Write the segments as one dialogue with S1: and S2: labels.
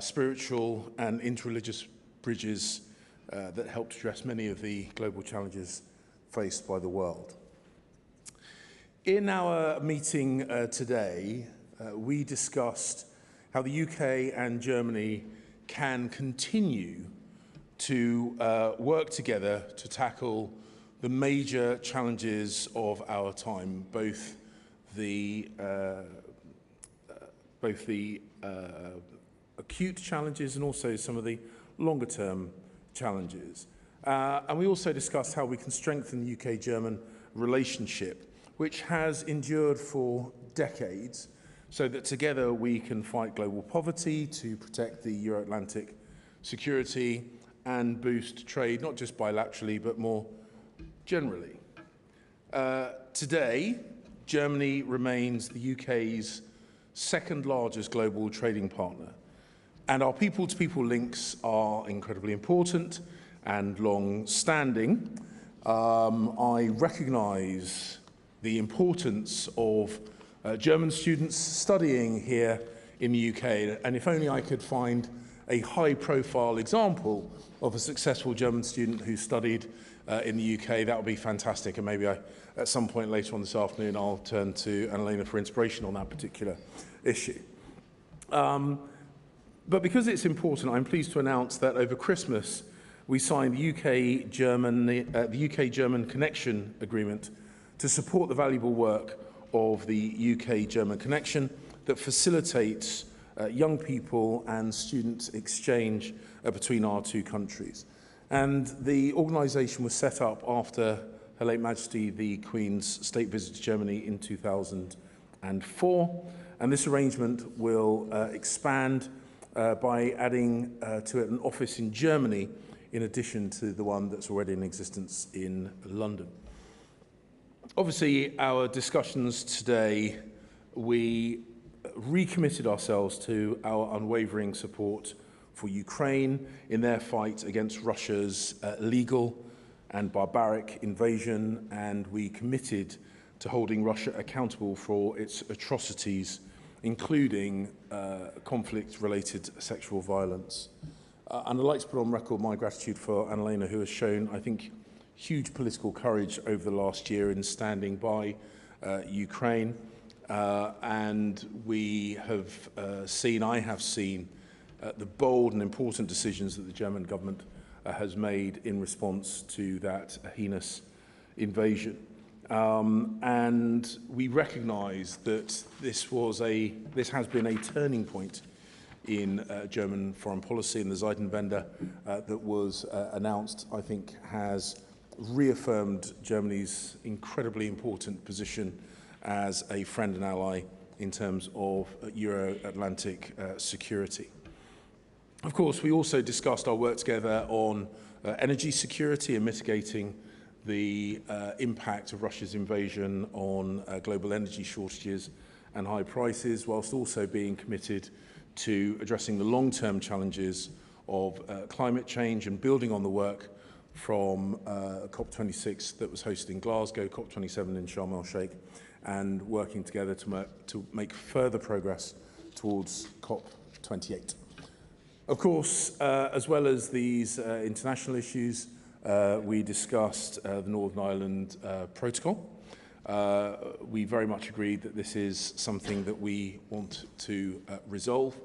S1: spiritual and interreligious bridges that help to address many of the global challenges faced by the world. In our meeting today, we discussed how the UK and Germany can continue to work together to tackle the major challenges of our time, both the acute challenges and also some of the longer-term challenges. And we also discussed how we can strengthen the UK-German relationship, which has endured for decades, so that together we can fight global poverty, to protect the Euro-Atlantic security and boost trade, not just bilaterally, but more generally. Today, Germany remains the UK's second largest global trading partner, and our people-to-people links are incredibly important and long-standing. I recognise the importance of German students studying here in the UK, and if only I could find a high-profile example of a successful German student who studied in the UK, that would be fantastic, and maybe at some point later on this afternoon I'll turn to Annalena for inspiration on that particular issue. But because it's important, I'm pleased to announce that over Christmas we signed the UK-German Connection Agreement to support the valuable work of the UK-German Connection that facilitates young people and student exchange between our two countries. And the organisation was set up after Her late Majesty the Queen's state visit to Germany in 2004. And this arrangement will expand by adding to it an office in Germany in addition to the one that's already in existence in London. Obviously, our discussions today, we recommitted ourselves to our unwavering support for Ukraine in their fight against Russia's illegal and barbaric invasion, and we committed to holding Russia accountable for its atrocities, including conflict-related sexual violence. And I'd like to put on record my gratitude for Annalena, who has shown, I think, huge political courage over the last year in standing by Ukraine. And we have I have seen the bold and important decisions that the German government has made in response to that heinous invasion. And we recognise that this has been a turning point in German foreign policy, and the Zeitenwende that was announced, I think, has reaffirmed Germany's incredibly important position as a friend and ally in terms of Euro-Atlantic security. Of course, we also discussed our work together on energy security and mitigating the impact of Russia's invasion on global energy shortages and high prices, whilst also being committed to addressing the long-term challenges of climate change and building on the work from COP26 that was hosted in Glasgow, COP27 in Sharm el-Sheikh, and working together to make further progress towards COP28. Of course, as well as these international issues, we discussed the Northern Ireland Protocol. We very much agreed that this is something that we want to resolve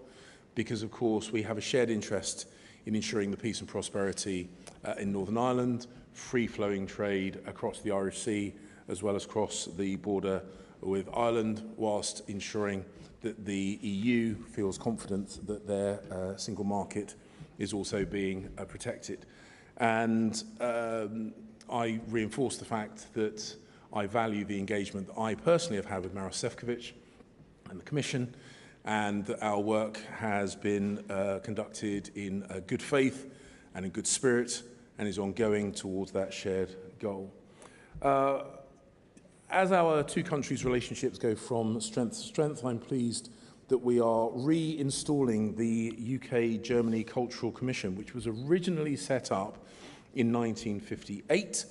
S1: because, of course, we have a shared interest in ensuring the peace and prosperity in Northern Ireland, free-flowing trade across the Irish Sea, as well as across the border with Ireland, whilst ensuring that the EU feels confident that their single market is also being protected. And I reinforce the fact that I value the engagement that I personally have had with Maros Sefcovic and the Commission, and that our work has been conducted in good faith and in good spirit and is ongoing towards that shared goal. As our two countries' relationships go from strength to strength, I'm pleased that we are reinstalling the UK-Germany Cultural Commission, which was originally set up in 1958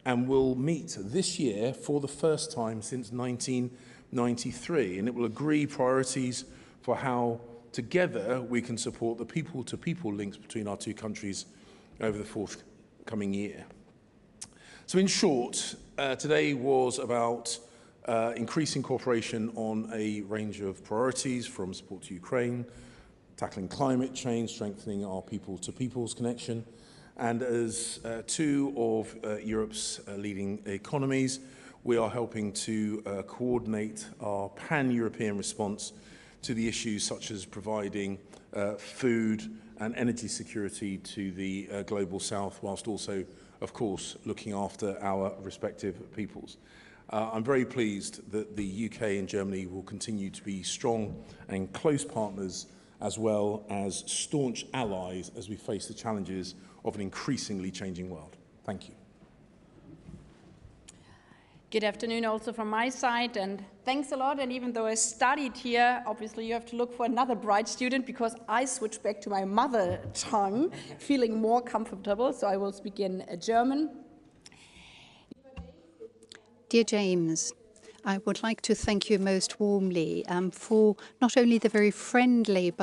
S1: and will meet this year for the first time since 1993. And it will agree priorities for how together we can support the people-to-people links between our two countries over the forthcoming year. So in short, today was about increasing cooperation on a range of priorities, from support to Ukraine, tackling climate change, strengthening our people-to-people's connection, and as two of Europe's leading economies, we are helping to coordinate our pan-European response to the issues such as providing food and energy security to the global south, whilst also, of course, looking after our respective peoples. I'm very pleased that the UK and Germany will continue to be strong and close partners, as well as staunch allies as we face the challenges of an increasingly changing world. Thank you.
S2: Good afternoon also from my side, and thanks a lot. And even though I studied here, obviously you have to look for another bright student, because I switched back to my mother tongue, feeling more comfortable, so I will speak in German.
S3: Dear James, I would like to thank you most warmly for not only the very friendly